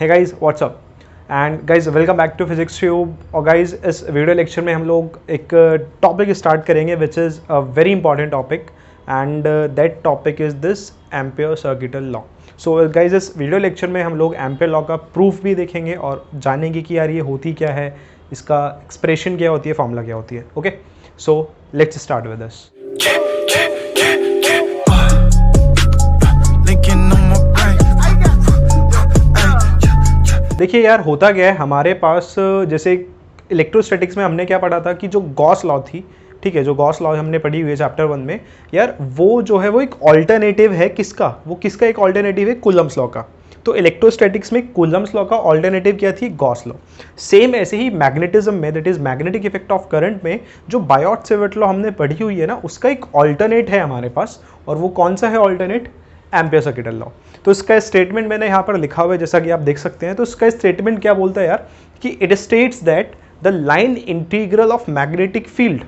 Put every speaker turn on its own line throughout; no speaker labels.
Hey guys what's up and guys welcome back to physics tube. और guys इस video lecture में हम लोग एक टॉपिक स्टार्ट करेंगे which is a very important topic and that topic is this ampere circuital law. So guys इस video lecture में हम लोग एम्पियर लॉ का प्रूफ भी देखेंगे और जानेंगे कि यार ये होती क्या है, इसका एक्सप्रेशन क्या होती है, फॉर्मूला क्या होती है। Okay, so let's start with this. देखिए यार होता क्या है हमारे पास, जैसे इलेक्ट्रोस्टैटिक्स में हमने क्या पढ़ा था कि जो गॉस लॉ थी, ठीक है, जो गॉस लॉ हमने पढ़ी हुई है चैप्टर 1 में, यार वो जो है वो एक ऑल्टरनेटिव है किसका, वो किसका एक ऑल्टरनेटिव है, कूलम्स लॉ का। तो इलेक्ट्रोस्टैटिक्स में कूलम्स लॉ का ऑल्टरनेटिव क्या थी, गॉस लॉ। सेम ऐसे ही मैग्नेटिज्म में, that is magnetic effect of current में, जो बायोट-सेवर्ट लॉ हमने पढ़ी हुई है ना, उसका एक ऑल्टरनेट है हमारे पास। और वो कौन सा है ऑल्टरनेट, एम्पियर सर्किटल लॉ। तो इसका स्टेटमेंट मैंने यहाँ पर लिखा हुआ है, जैसा कि आप देख सकते हैं। तो इसका स्टेटमेंट क्या बोलता है यार कि it states that the line integral of magnetic field,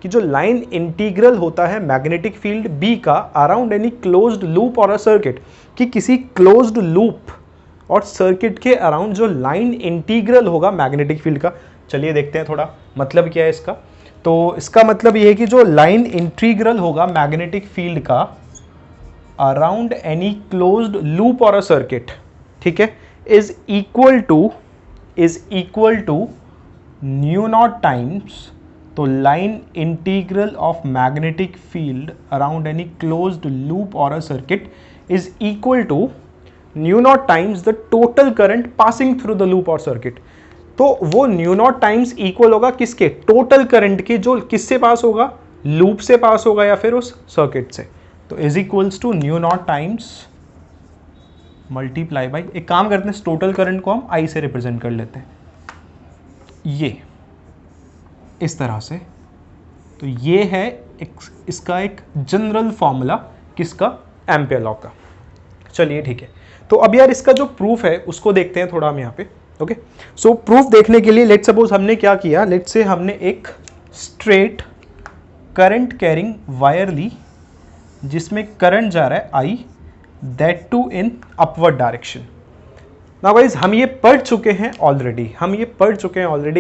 कि जो लाइन इंटीग्रल होता है मैग्नेटिक फील्ड बी का around any closed loop or a circuit, कि किसी क्लोज्ड लूप और सर्किट के अराउंड जो लाइन इंटीग्रल होगा मैग्नेटिक फील्ड का। चलिए देखते हैं थोड़ा मतलब क्या है इसका। तो इसका मतलब ये है कि जो लाइन इंटीग्रल होगा मैग्नेटिक फील्ड का around any closed loop or a circuit, ठीक है, is equal to mu naught times, तो line integral of magnetic field around any closed loop or a circuit is equal to mu naught times the total current passing through the loop or circuit. तो वो new naught times equal होगा किसके, total current के, जो किससे पास होगा, loop से पास होगा या फिर उस सर्किट से। तो is equals to mu naught times multiply by, एक काम करते हैं, टोटल करंट को हम आई से रिप्रेजेंट कर लेते हैं, ये इस तरह से। तो ये है इसका एक जनरल फॉर्मूला किसका, एम्पियर लॉ का। चलिए ठीक है, तो अब यार इसका जो प्रूफ है उसको देखते हैं थोड़ा हम यहाँ पे। ओके, सो प्रूफ देखने के लिए लेट्स सपोज हमने क्या किया, लेट्स से हमने एक स्ट्रेट करंट कैरिंग वायर ली जिसमें करंट जा रहा है I, that too in upward direction. Now guys हम ये पढ़ चुके हैं ऑलरेडी,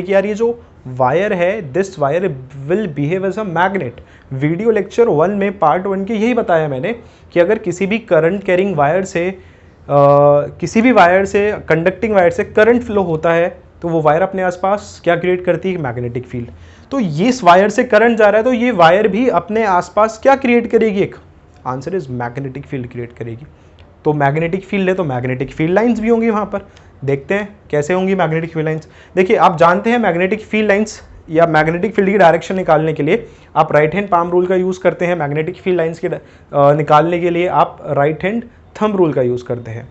कि यार ये जो वायर है, this wire will behave as a magnet. Video lecture 1 में पार्ट 1 के यही बताया मैंने कि अगर किसी भी करंट कैरिंग वायर से किसी भी वायर से, कंडक्टिंग वायर से करंट फ्लो होता है तो वो वायर अपने आसपास क्या क्रिएट करती है, मैग्नेटिक फील्ड। तो ये इस वायर से करंट जा रहा है तो ये वायर भी अपने आसपास क्या क्रिएट करेगी, एक answer is magnetic field create करेगी। तो मैग्नेटिक फील्ड है तो मैग्नेटिक फील्ड लाइंस भी होंगी वहाँ पर। देखते हैं कैसे होंगी मैग्नेटिक फील्ड लाइंस। देखिए आप जानते हैं मैग्नेटिक फील्ड लाइंस या मैग्नेटिक फील्ड की डायरेक्शन निकालने के लिए आप राइट हैंड पाम रूल का यूज़ करते हैं, मैग्नेटिक फील्ड लाइंस के निकालने के लिए आप राइट हैंड थंब रूल का यूज़ करते हैं।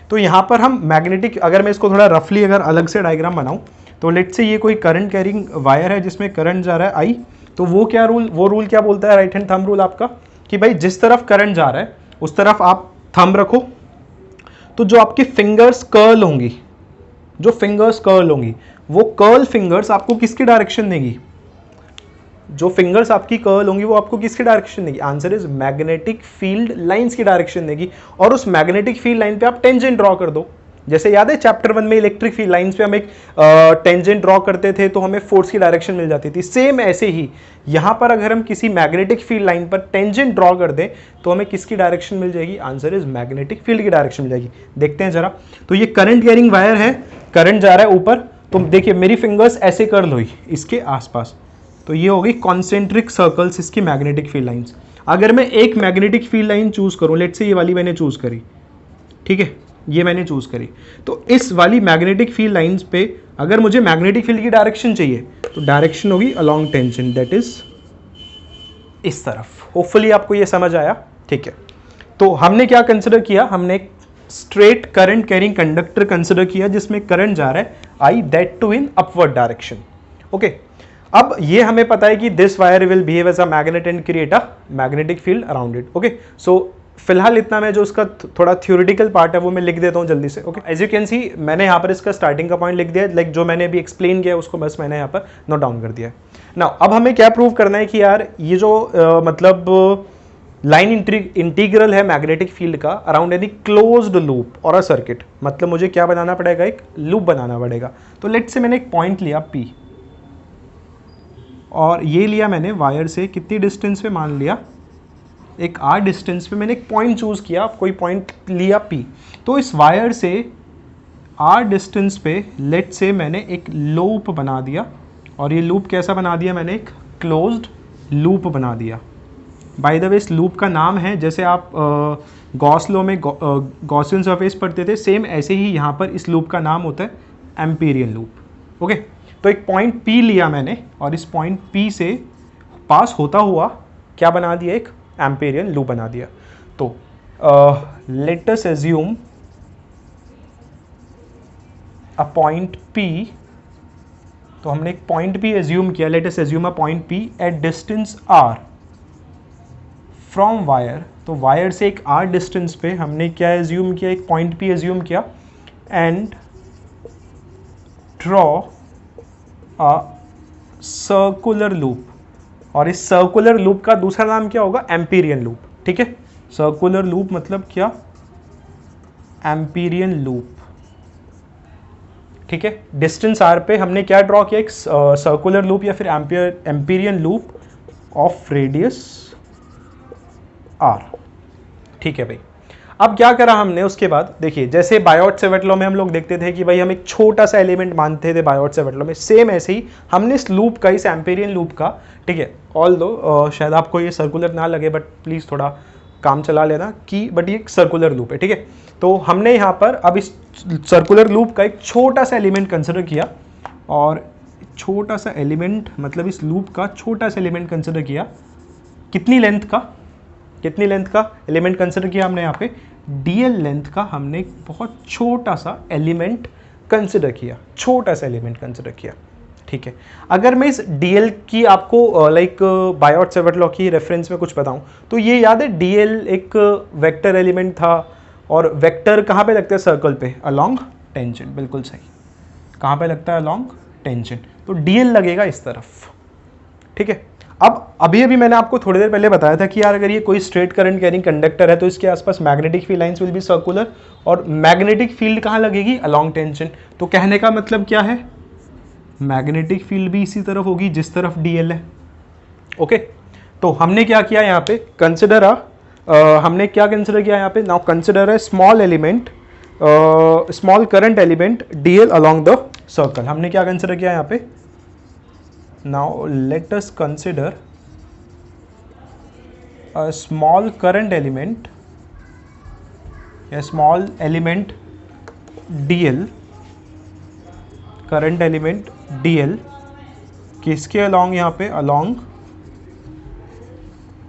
तो यहाँ पर हम मैग्नेटिक, अगर मैं इसको थोड़ा रफली अगर अलग से डायग्राम बनाऊँ, तो लेट्स से ये कोई करंट कैरिंग वायर है जिसमें करंट जा रहा है आई, तो वो क्या रूल, वो रूल क्या बोलता है राइट हैंड थंब रूल आपका, कि भाई जिस तरफ करंट जा रहा है उस तरफ आप थंब रखो, तो जो आपकी फिंगर्स कर्ल होंगी, वो कर्ल फिंगर्स आपको किसकी डायरेक्शन देगी, जो फिंगर्स आपकी कर्ल होंगी वो आपको किसकी डायरेक्शन देगी, answer is magnetic field lines की डायरेक्शन देगी। और उस मैग्नेटिक फील्ड लाइन पे आप टेंजेंट ड्रॉ कर दो। जैसे याद है चैप्टर 1 में इलेक्ट्रिक फील्ड लाइंस पे हम एक टेंजेंट ड्रॉ करते थे तो हमें फोर्स की डायरेक्शन मिल जाती थी। सेम ऐसे ही यहाँ पर अगर हम किसी मैग्नेटिक फील्ड लाइन पर टेंजेंट ड्रॉ कर दें तो हमें किसकी डायरेक्शन मिल जाएगी, आंसर इज मैग्नेटिक फील्ड की डायरेक्शन मिल जाएगी। देखते हैं जरा। तो ये करंट कैरिंग वायर है, करंट जा रहा है ऊपर, तो देखिए मेरी फिंगर्स ऐसे कर्ल हुई इसके आसपास, तो ये हो गई कॉन्सेंट्रिक सर्कल्स इसकी मैग्नेटिक फील्ड लाइंस। अगर मैं एक मैग्नेटिक फील्ड लाइन चूज करूं, लेट्स से ये वाली मैंने चूज करी, ठीक है, ये मैंने चूज करी, तो इस वाली मैग्नेटिक फील्ड लाइंस पे अगर मुझे मैग्नेटिक फील्ड की डायरेक्शन चाहिए तो डायरेक्शन होगी अलोंग टेंजेंट, दैट इज इस तरफ। होपफुली आपको ये समझ आया, ठीक है। तो हमने क्या कंसिडर किया, हमने एक straight current carrying conductor consider किया जिसमें करंट जा रहा है I, that too in upward direction. Okay, अब ये हमें पता है कि this wire will behave as a magnet and create a magnetic field around it. Okay, so फिलहाल इतना, मैं जो उसका थोड़ा थ्योरेटिकल पार्ट है वो मैं लिख देता हूँ जल्दी से। Okay, as you can see मैंने यहाँ पर इसका स्टार्टिंग का पॉइंट लिख दिया, लाइक जो मैंने अभी एक्सप्लेन किया उसको बस मैंने यहाँ पर नोट डाउन कर दिया है। नाउ अब हमें क्या प्रूव करना है कि यार ये जो मतलब लाइन इंटीग्रल है मैग्नेटिक फील्ड का around any closed loop or a circuit, मतलब मुझे क्या बनाना पड़ेगा, एक लूप बनाना पड़ेगा। तो लेट से मैंने एक पॉइंट लिया P, और ये लिया मैंने वायर से कितनी डिस्टेंस पे, मान लिया एक r डिस्टेंस पे मैंने एक पॉइंट चूज किया, कोई पॉइंट लिया P। तो इस वायर से r डिस्टेंस पे लेट से मैंने एक लूप बना दिया, और ये लूप कैसा बना दिया मैंने, एक क्लोज्ड लूप बना दिया। बाय द वे इस लूप का नाम है, जैसे आप गॉस लॉ में गॉसियन सरफेस पढ़ते थे, सेम ऐसे ही यहाँ पर इस लूप का नाम होता है एम्पीरियन लूप। ओके, तो एक पॉइंट P लिया मैंने, और इस पॉइंट P से पास होता हुआ क्या बना दिया, एक एम्पीरियन लूप बना दिया। तो let us assume a point P, तो हमने एक पॉइंट P एज्यूम किया, let us assume a point P at distance r from wire. तो वायर से एक r डिस्टेंस पे हमने क्या एज्यूम किया, एक पॉइंट P एज्यूम किया, and draw a circular loop. और इस सर्कुलर लूप का दूसरा नाम क्या होगा, एम्पीरियन लूप। ठीक है, सर्कुलर लूप मतलब क्या, एम्पीरियन लूप। ठीक है, डिस्टेंस r पे हमने क्या ड्रॉ किया, एक सर्कुलर लूप या फिर Amperian loop of radius r। ठीक है भाई, अब क्या करा हमने उसके बाद, देखिए जैसे बायोट-सेवर्ट लॉ में हम लोग देखते थे कि भाई हम एक छोटा सा एलिमेंट मानते थे बायोट-सेवर्ट लॉ में, सेम ऐसे ही हमने इस लूप का, इस एम्पीरियन लूप का, ठीक है, ऑल दो शायद आपको ये सर्कुलर ना लगे, बट प्लीज़ थोड़ा काम चला लेना कि बट ये एक सर्कुलर लूप है। ठीक है, तो हमने यहाँ पर अब इस सर्कुलर लूप का एक छोटा सा एलिमेंट कंसिडर किया, और छोटा सा एलिमेंट मतलब इस लूप का छोटा सा एलिमेंट कंसिडर किया, कितनी लेंथ का, कितनी लेंथ का एलिमेंट कंसिडर किया हमने यहाँ पे, dl लेंथ का हमने एक बहुत छोटा सा एलिमेंट कंसिडर किया, छोटा सा एलिमेंट कंसिडर किया। ठीक है, अगर मैं इस dl की आपको लाइक बायोट-सेवर्ट लॉ की रेफरेंस में कुछ बताऊं, तो ये याद है dl एक वेक्टर एलिमेंट था, और वेक्टर कहाँ पे लगता है, सर्कल पे, अलोंग टेंजेंट। बिल्कुल सही, कहाँ पे लगता है, अलोंग टेंजेंट। तो dl लगेगा इस तरफ। ठीक है, अब अभी मैंने आपको थोड़ी देर पहले बताया था कि यार अगर ये कोई स्ट्रेट करंट कैरिंग कंडक्टर है तो इसके आसपास magnetic field lines will be circular, और मैग्नेटिक फील्ड कहाँ लगेगी, अलोंग टेंजेंट। तो कहने का मतलब क्या है, मैग्नेटिक फील्ड भी इसी तरफ होगी जिस तरफ dl है। ओके, तो हमने क्या किया यहाँ पे, कंसिडर हमने क्या कंसिडर किया यहाँ पे, now consider a small element, small current element dl along the circle. हमने क्या कंसिडर किया यहाँ पे, now let us consider a small current element, a small element dl, current element dl किसके अलोंग, यहाँ पे अलोंग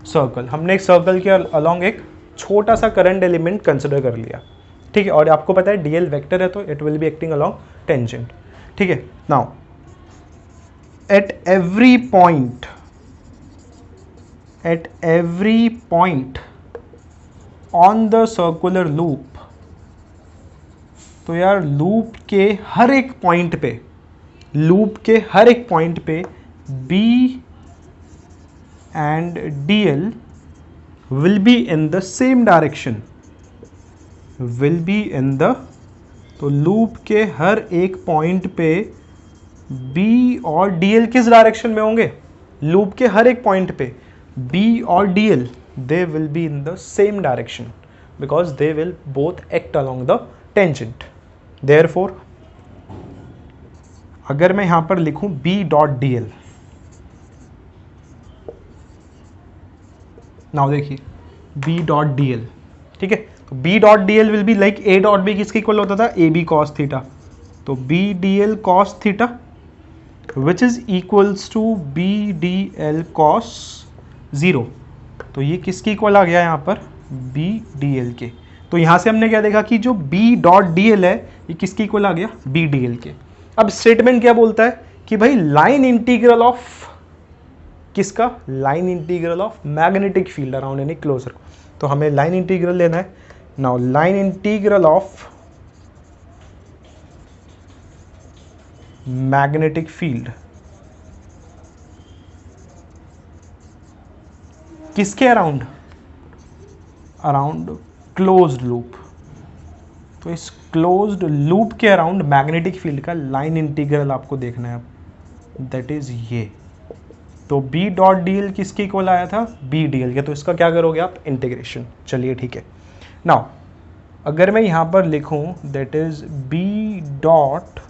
सर्कल। हमने एक सर्कल के अलोंग एक छोटा सा करंट एलिमेंट कंसिडर कर लिया। ठीक है, और आपको पता है dl वेक्टर है तो it will be acting along tangent. ठीक है, now at every point on the circular loop, तो यार लूप के हर एक पॉइंट पे, लूप के हर एक पॉइंट पे B and dl will be in the same direction, will be in the, तो लूप के हर एक पॉइंट पे B और dl किस डायरेक्शन में होंगे, लूप के हर एक पॉइंट पे B और dl they will be in the same direction because they will both act along the tangent. Therefore अगर मैं यहां पर लिखूं B डॉट dl, नाउ देखिए B डॉट dl, ठीक है, तो B dot dl will be like A dot B किसके इक्वल होता था, AB cos थीटा, तो B dl cos theta which is equals to B dl cos 0, तो ये किसके इक्वल आ गया यहाँ पर, B dl के। तो यहाँ से हमने क्या देखा कि जो B डॉट dl है ये किसके इक्वल आ गया, B dl के। अब स्टेटमेंट क्या बोलता है कि भाई लाइन इंटीग्रल ऑफ किसका, line integral of magnetic field around any closure, तो हमें लाइन इंटीग्रल लेना है। Now line integral of magnetic field किसके अराउंड, अराउंड क्लोज्ड लूप। तो इस क्लोज्ड लूप के अराउंड मैग्नेटिक फील्ड का लाइन इंटीग्रल आपको देखना है, दैट इज ये। तो B डॉट डी एल किसके इक्वल आया था, B डी एल के, तो इसका क्या करोगे आप, इंटीग्रेशन। चलिए ठीक है। नाउ अगर मैं यहाँ पर लिखूँ that is B dot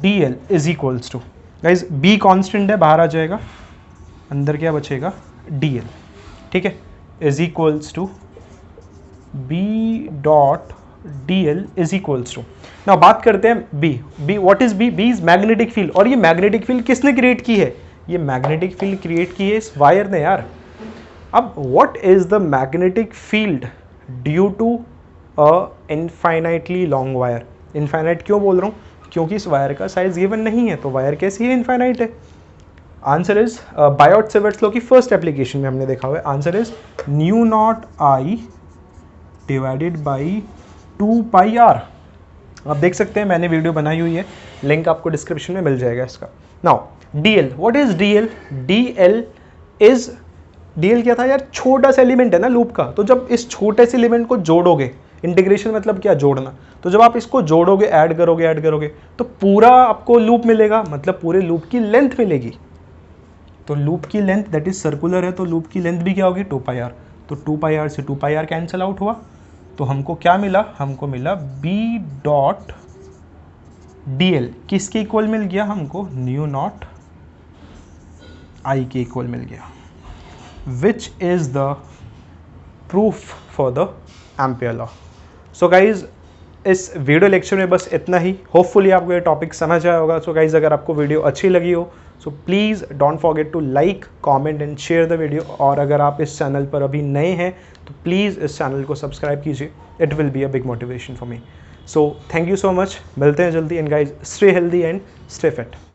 d l is equals to, guys B constant है, बाहर आ जाएगा, अंदर क्या बचेगा, डी एल, ठीक है, is equals to B dot d l is equals to. Now बात करते हैं B what is B is magnetic field. और ये मैग्नेटिक फील्ड किसने क्रिएट की है, ये मैग्नेटिक फील्ड क्रिएट की है इस वायर ने यार। अब what is the magnetic field due to a infinitely long wire. Infinite क्यों बोल रहा हूँ, क्योंकि इस वायर का साइज गिवन नहीं है, तो वायर कैसी है, इनफाइनाइट है। आंसर इज बायोट-सेवर्ट्स लॉ की फर्स्ट एप्लीकेशन में हमने देखा हुआ है, answer is mu naught I divided by 2 pi r. आप देख सकते हैं मैंने वीडियो बनाई हुई है, लिंक आपको डिस्क्रिप्शन में मिल जाएगा इसका। Now D L, what is D L, D L क्या था यार, छोटा सा एलिमेंट है ना लूप का। तो जब इस छोटे से एलिमेंट को जोड़ोगे, इंटीग्रेशन मतलब क्या, जोड़ना, तो जब आप इसको जोड़ोगे, ऐड करोगे तो पूरा आपको लूप मिलेगा, मतलब पूरे लूप की लेंथ मिलेगी। तो लूप की लेंथ दैट इज सर्कुलर है, तो लूप की लेंथ भी क्या होगी, 2 पाई आर। तो 2 पाई आर से 2 पाई आर कैंसिल आउट हुआ, तो हमको क्या मिला, हमको मिला B डॉट डी एल किसके इक्वल मिल गया, हमको न्यू नॉट आई के इक्वल मिल गया, which is the proof for the ampere law. So guys इस वीडियो लेक्चर में बस इतना ही, होपफुली आपको ये टॉपिक समझ आया होगा। सो गाइज अगर आपको वीडियो अच्छी लगी हो, so please don't forget to like, comment and share the video. और अगर आप इस चैनल पर अभी नए हैं तो प्लीज़ इस चैनल को सब्सक्राइब कीजिए, it will be a big motivation for me. So thank you so much, मिलते हैं जल्दी, and guys stay healthy and stay fit.